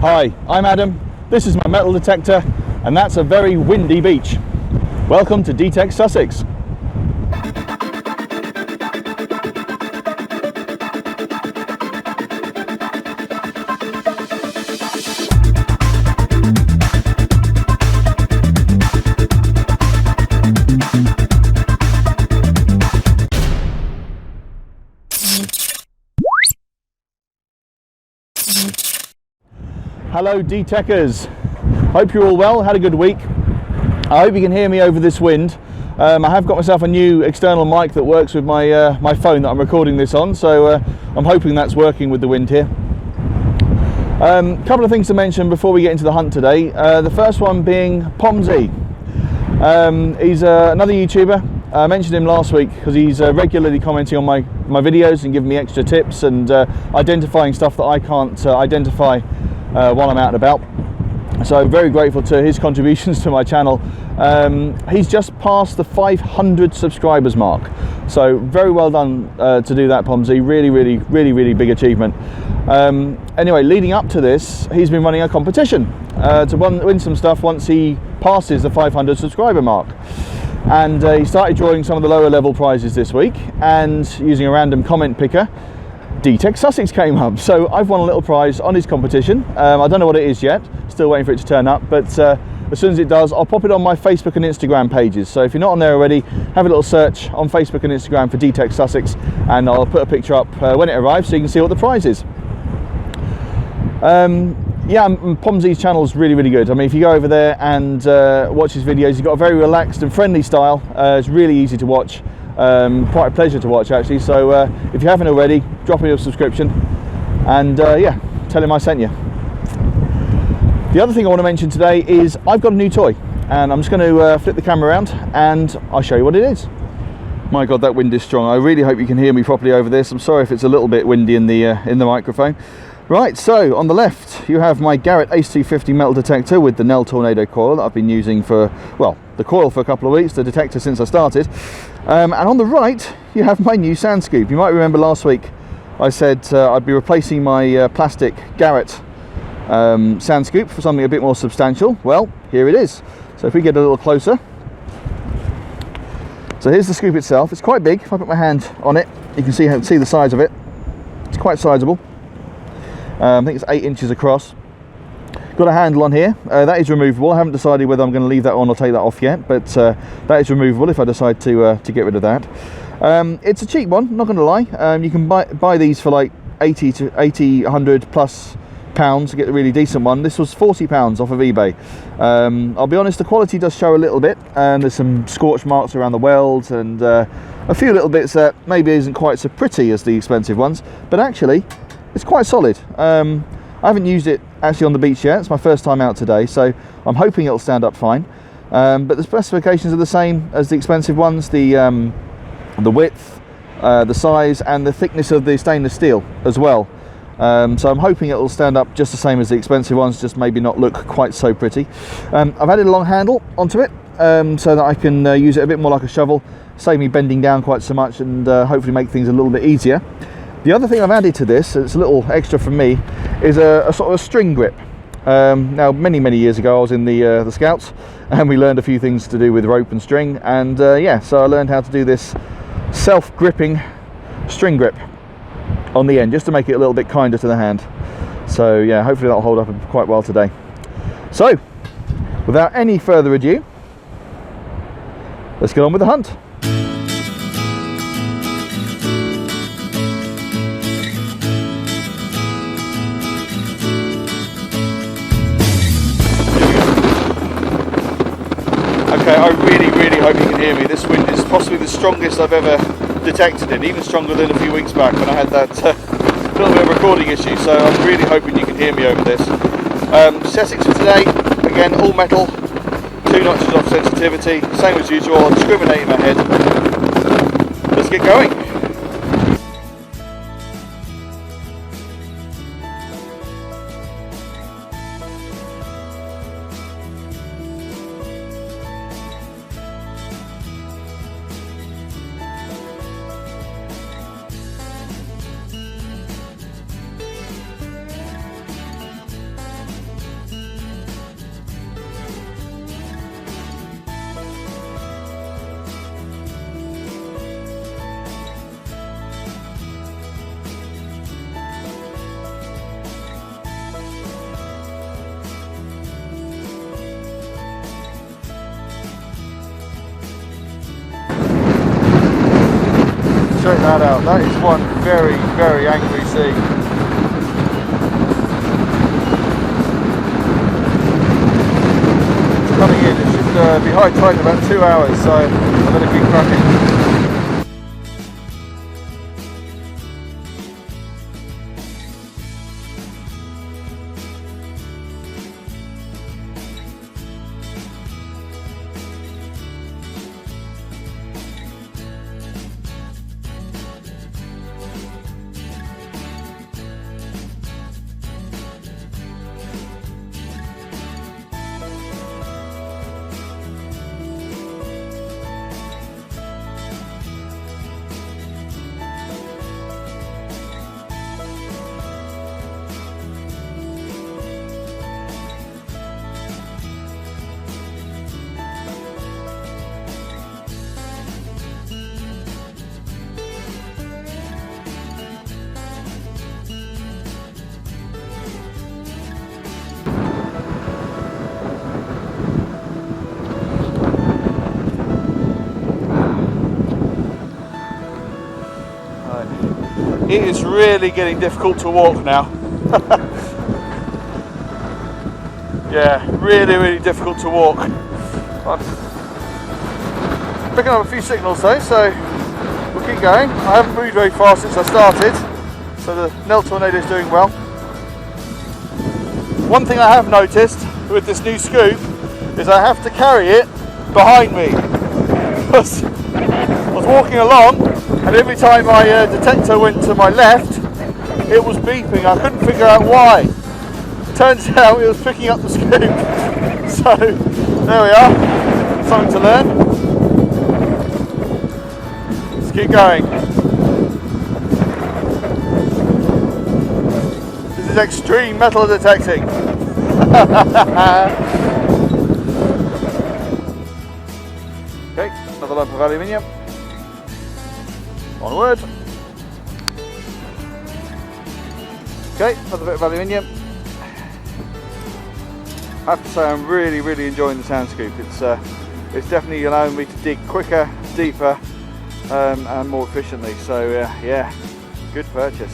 Hi, I'm Adam, this is my metal detector, and that's a very windy beach. Welcome to D-Tekt Sussex. Hello D-Tekkers, hope you're all well, had a good week. I hope you can hear me over this wind. I have got myself a new external mic that works with my my phone that I'm recording this on, so I'm hoping that's working with the wind here. Couple of things to mention before we get into the hunt today. The first one being Pomsy. He's another YouTuber. I mentioned him last week because he's regularly commenting on my videos and giving me extra tips and identifying stuff that I can't identify while I'm out and about. So very grateful to his contributions to my channel. He's just passed the 500 subscribers mark, so very well done to do that, Pomsy. Really big achievement. Anyway, leading up to this, he's been running a competition to win some stuff once he passes the 500 subscriber mark, and he started drawing some of the lower level prizes this week, and using a random comment picker, D-Tekt Sussex came up, so I've won a little prize on his competition. I don't know what it is yet, still waiting for it to turn up, but as soon as it does, I'll pop it on my Facebook and Instagram pages. So if you're not on there already, have a little search on Facebook and Instagram for D-Tekt Sussex, and I'll put a picture up when it arrives so you can see what the prize is. Yeah, Pomsy's channel is really good. I mean, if you go over there and watch his videos, he's got a very relaxed and friendly style. It's really easy to watch. Quite a pleasure to watch actually, so if you haven't already, drop in your subscription and yeah, tell him I sent you. The other thing I want to mention today is I've got a new toy, and I'm just going to flip the camera around and I'll show you what it is. My god, that wind is strong. I really hope you can hear me properly over this. I'm sorry if it's a little bit windy in the microphone. Right, so on the left you have my Garrett Ace 250 metal detector with the Nel Tornado coil that I've been using for, well, the coil for a couple of weeks, the detector since I started. And on the right you have my new sand scoop. You might remember last week I said I'd be replacing my plastic Garrett sand scoop for something a bit more substantial. Well, here it is. So if we get a little closer. So here's the scoop itself. It's quite big. If I put my hand on it, you can see the size of it. It's quite sizable. I think it's 8 inches across. Got a handle on here. That is removable. I haven't decided whether I'm going to leave that on or take that off yet, but that is removable if I decide to get rid of that. It's a cheap one, not going to lie. You can buy these for like 100 plus pounds to get a really decent one. This was £40 off of eBay. I'll be honest, the quality does show a little bit, and there's some scorch marks around the weld and a few little bits that maybe isn't quite so pretty as the expensive ones, but actually it's quite solid. I haven't used it actually on the beach yet. It's my first time out today, so I'm hoping it'll stand up fine. But the specifications are the same as the expensive ones. The width, the size, and the thickness of the stainless steel as well. So I'm hoping it'll stand up just the same as the expensive ones, just maybe not look quite so pretty. I've added a long handle onto it so that I can use it a bit more like a shovel, save me bending down quite so much, and hopefully make things a little bit easier. The other thing I've added to this, it's a little extra from me, is a sort of a string grip. Now many years ago I was in the Scouts, and we learned a few things to do with rope and string, and yeah, so I learned how to do this self-gripping string grip on the end, just to make it a little bit kinder to the hand. So yeah, hopefully that'll hold up quite well today. So without any further ado, let's get on with the hunt. Okay, I really hope you can hear me. This wind is possibly the strongest I've ever detected it, even stronger than a few weeks back when I had that little bit of recording issue, so I'm really hoping you can hear me over this. Settings for today, again, all metal, 2 notches off sensitivity, same as usual. I'll discriminate in my head. Let's get going. that out. That is one very, very angry sea. Coming in, it should be high tide in about 2 hours, so I better keep cracking. It is really getting difficult to walk now. Yeah, really, really difficult to walk. I'm picking up a few signals though, so we'll keep going. I haven't moved very far since I started, so the Nel Tornado is doing well. One thing I have noticed with this new scoop is I have to carry it behind me. I was walking along, and every time my detector went to my left, it was beeping. I couldn't figure out why. Turns out it was picking up the scoop. So there we are, something to learn. Let's keep going. This is extreme metal detecting. Okay, another lump of aluminium. Onward. Okay, another bit of aluminium. I have to say I'm really, really enjoying the sand scoop. It's definitely allowing me to dig quicker, deeper, and more efficiently. So yeah, good purchase.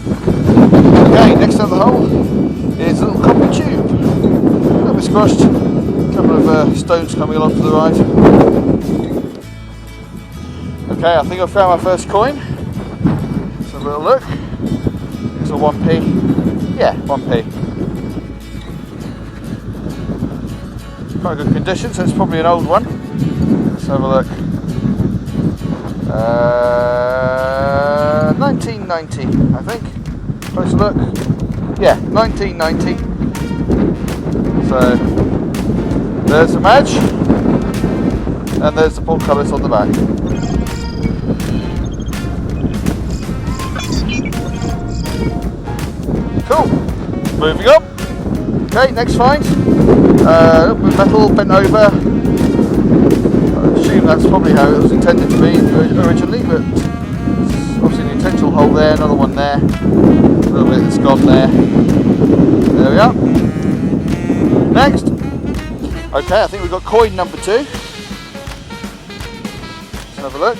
Okay, next up the hole is a little copper tube. A little bit squashed. A couple of stones coming along to the right. Okay, I think I've found my first coin. Let's have a little look. It's a 1p. Yeah, 1p. Quite good condition, so it's probably an old one. Let's have a look. 1990, I think. Closer look. Yeah, 1990. So there's the badge, and there's the portcullis on the back. Cool. Moving up. Okay, next find. Metal bent over. I assume that's probably how it was intended to be originally, but obviously an intentional hole there, another one there, a little bit that's gone there. There we are. Next. Okay, I think we've got coin number 2. Let's have a look.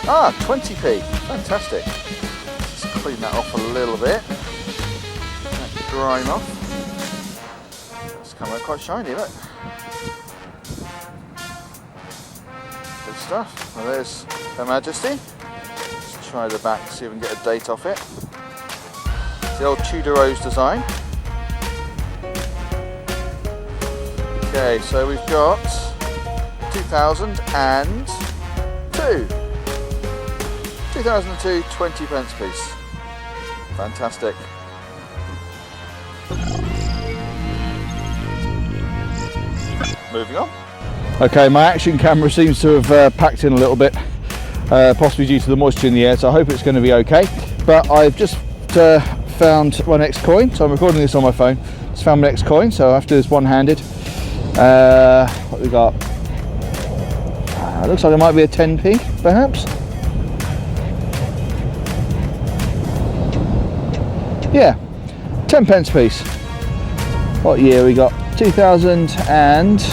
Ah, 20p. Fantastic. Let's clean that off a little bit. That grime off. It's come out quite shiny, look. Good stuff. Well, there's Her Majesty. Let's try the back, see if we can get a date off it. It's the old Tudor Rose design. Okay, so we've got 2002. 2002 20p piece. Fantastic. Moving on. Okay, my action camera seems to have packed in a little bit, possibly due to the moisture in the air, so I hope it's going to be okay. But I've just found my next coin, so I'm recording this on my phone. Just found my next coin, so I have to do this one-handed. What we got? Looks like it might be a 10p, perhaps. Yeah, 10p piece. What year we got? 2000 and...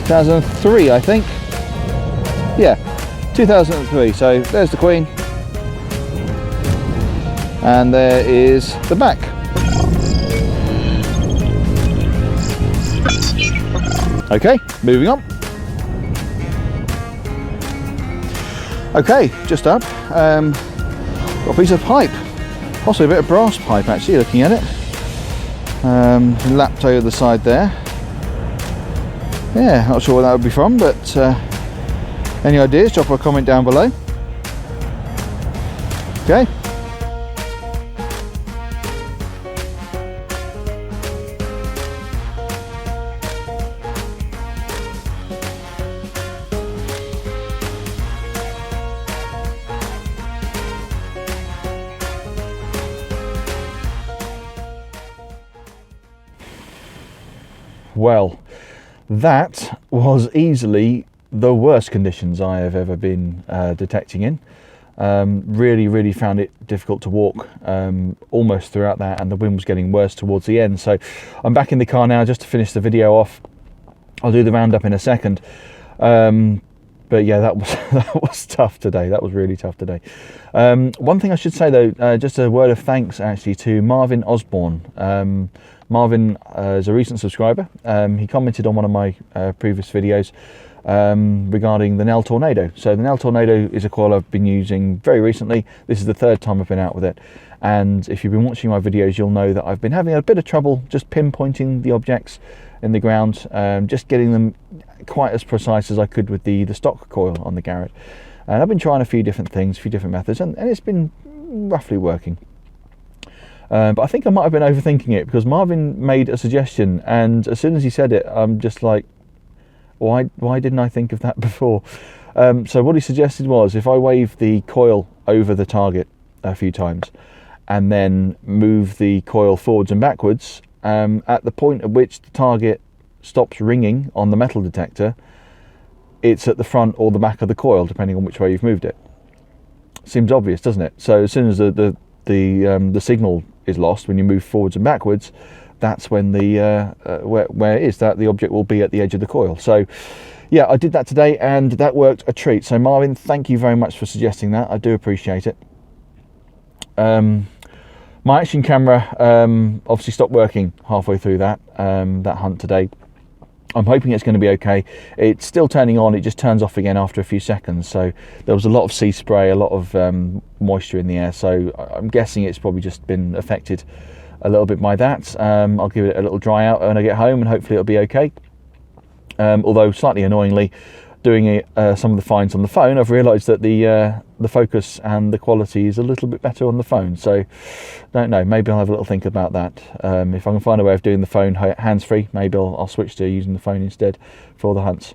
2003, I think. Yeah, 2003. So there's the Queen, and there is the back. Okay, moving on. Okay, just up. Got a piece of pipe, possibly a bit of brass pipe actually, looking at it. Lapped over the side there. Yeah, not sure where that would be from, but any ideas, drop a comment down below. Okay. Well, that was easily the worst conditions I have ever been detecting in. Really found it difficult to walk almost throughout that, and the wind was getting worse towards the end. So I'm back in the car now just to finish the video off. I'll do the roundup in a second. But yeah, that was tough today. That was really tough today. One thing I should say though, just a word of thanks actually to Marvin Osborne. Marvin is a recent subscriber. He commented on one of my previous videos regarding the Nel Tornado. So the Nel Tornado is a coil I've been using very recently. This is the third time I've been out with it. And if you've been watching my videos, you'll know that I've been having a bit of trouble just pinpointing the objects in the ground, just getting them quite as precise as I could with the stock coil on the Garrett. And I've been trying a few different things, a few different methods, and it's been roughly working. But I think I might have been overthinking it, because Marvin made a suggestion, and as soon as he said it, I'm just like, why didn't I think of that before? So what he suggested was, if I wave the coil over the target a few times and then move the coil forwards and backwards, at the point at which the target stops ringing on the metal detector, it's at the front or the back of the coil, depending on which way you've moved it. Seems obvious, doesn't it? So as soon as the signal is lost when you move forwards and backwards, that's when the where it is that the object will be at the edge of the coil. So yeah, I did that today and that worked a treat. So Marvin, thank you very much for suggesting that. I do appreciate it. My action camera obviously stopped working halfway through that hunt today. I'm hoping it's going to be okay. It's still turning on, it just turns off again after a few seconds. So there was a lot of sea spray, a lot of moisture in the air. So I'm guessing it's probably just been affected a little bit by that. I'll give it a little dry out when I get home and hopefully it'll be okay. Although slightly annoyingly, doing some of the finds on the phone, I've realised that the focus and the quality is a little bit better on the phone. So don't know, maybe I'll have a little think about that. If I can find a way of doing the phone hands-free, maybe I'll switch to using the phone instead for the hunts.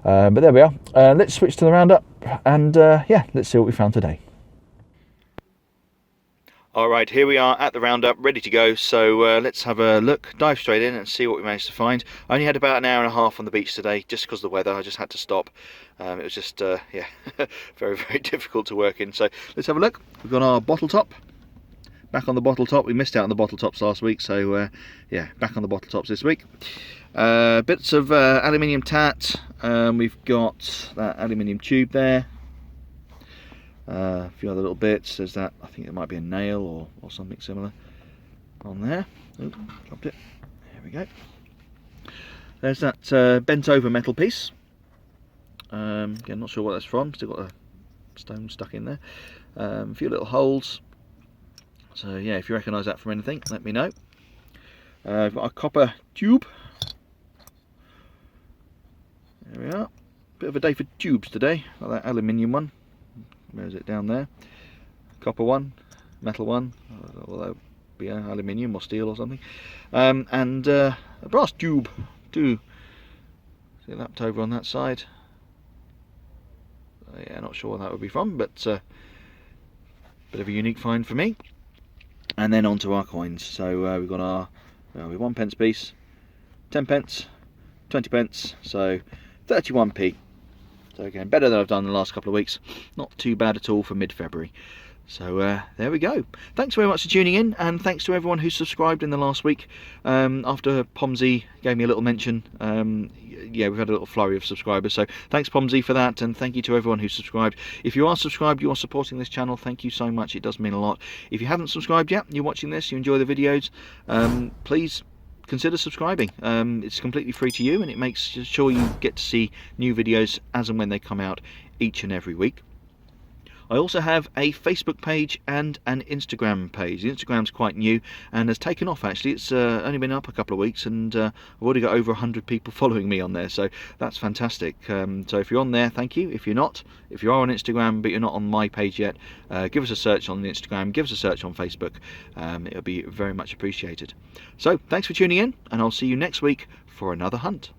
But there we are. Let's switch to the roundup, and yeah, let's see what we found today. All right, here we are at the roundup, ready to go. So let's have a look, dive straight in and see what we managed to find. I only had about an hour and a half on the beach today, just because of the weather. I just had to stop. It was just, yeah, very difficult to work in. So let's have a look. We've got our bottle top. Back on the bottle top. We missed out on the bottle tops last week, so yeah, back on the bottle tops this week. Bits of aluminium tat. We've got that aluminium tube there. A few other little bits. There's that, I think it might be a nail or something similar on there. Oh, dropped it. There we go. There's that bent over metal piece. Again, not sure what that's from. Still got a stone stuck in there. A few little holes. So yeah, if you recognise that from anything, let me know. I've got a copper tube. There we are. Bit of a day for tubes today. Like that aluminium one. Where is it? Down there. Copper one, metal one, although be aluminium or steel or something, and a brass tube too. See, lapped over on that side. Yeah, not sure what that would be from, but bit of a unique find for me. And then onto our coins. So we've got our 1p piece, 10p, 20p, so 31p. So again, better than I've done the last couple of weeks. Not too bad at all for mid-February. So there we go. Thanks very much for tuning in, and thanks to everyone who subscribed in the last week. After Pomsy gave me a little mention, yeah, we've had a little flurry of subscribers, so thanks Pomsy for that, and thank you to everyone who subscribed. If you are subscribed, you are supporting this channel, thank you so much, it does mean a lot. If you haven't subscribed yet, you're watching this, you enjoy the videos, please consider subscribing. It's completely free to you, and it makes sure you get to see new videos as and when they come out each and every week. I also have a Facebook page and an Instagram page. The Instagram's quite new and has taken off actually. It's only been up a couple of weeks, and I've already got over 100 people following me on there, so that's fantastic. So if you're on there, thank you. If you're not, if you are on Instagram but you're not on my page yet, give us a search on the Instagram, give us a search on Facebook. It'll be very much appreciated. So thanks for tuning in, and I'll see you next week for another hunt.